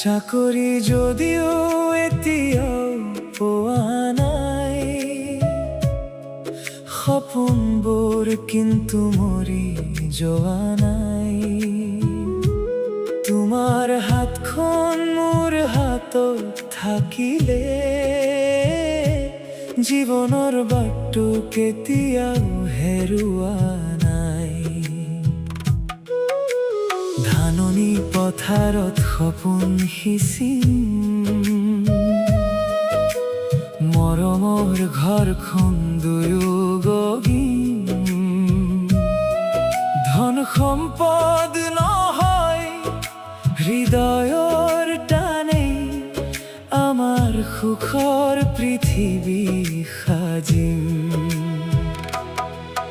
চাকৰি যদিও এতিয়াও পোৱা নাই, সপোনবোৰ কিন্তু মৰি যোৱা নাই। তোমাৰ হাতখন মোৰ হাতত থাকিলে জীৱনৰ বাটটো কেতিয়াও হেৰুৱা নাই। ধাননি পথাৰত সপোন সিঁচিম, মৰমৰ ঘৰখন দুয়ো গঢ়িম। ধন সম্পদ নহয়, হৃদয়ৰ টানেই আমাৰ সুখৰ পৃথিৱী সাজিম।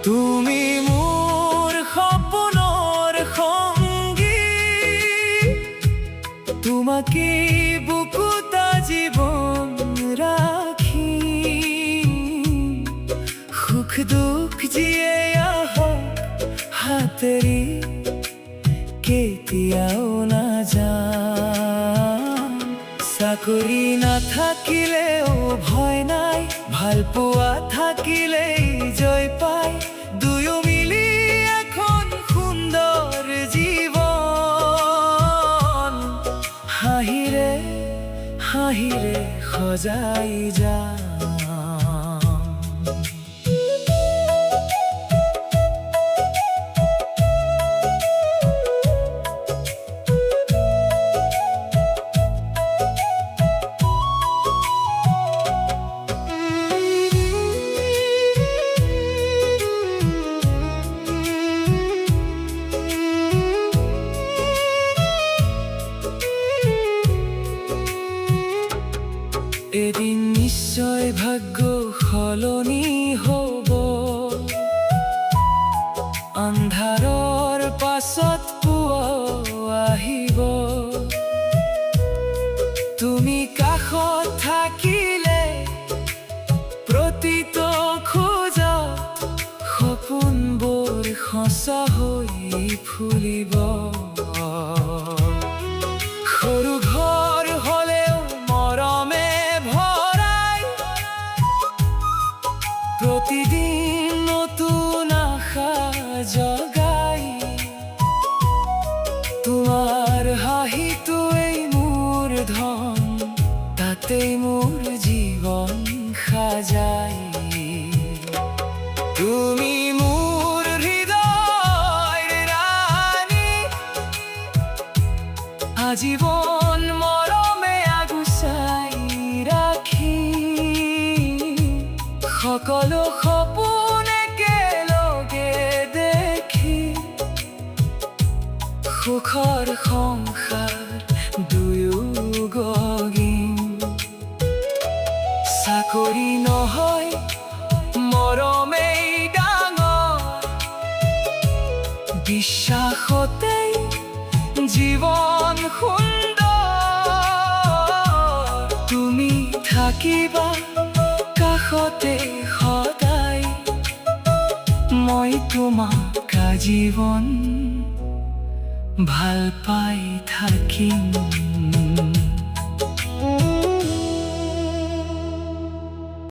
তুমি মোৰ সপোনৰ সঙ্গী, তোমাকে বুকুত জীৱন ৰাখিম। সুখ দুখ যিয়ে আহক হাতেৰি কেতিয়াও নাযাম। চাকৰি নাথাকিলেও ভয় নাই, ভাল পোৱা থাকিলেই জয় পায়। দুয়ো মিলি এখন সুন্দৰ জীৱন হাঁহিৰে হাঁহিৰে সজাই যাম। এদিন নিশ্চয় ভাগ্য সলনি হ'ব, আন্ধাৰৰ পাছত পুৱা আহিব। তুমি কাষত থাকিলে প্ৰতিটো খোজত সপোনবোৰ সঁচা হৈ ফুলিব। সৰু ঘৰ হ'লেও মৰমে ভৰাই, প্ৰতিদিন নতুন আশা জগাই। তোমাৰ হাঁহিটোৱেই মোৰ ধন, তাতেই মোৰ জীৱন সাজাই। তুমি মোৰ হৃদয়ৰ ৰাণী, আজীৱন মৰমে আগুচাই ৰাখিম। সকলো সপোন একেলগে দেখি সুখৰ সংসাৰ দুয়ো গঢ়িম। চাকৰি নহয় মৰমেই ডাঙৰ, বিশ্বাসতেই জীৱন সুন্দৰ। তুমি থাকিবা কাষতে সদায়, মই তোমাক আজীৱন ভাল পাই থাকিম।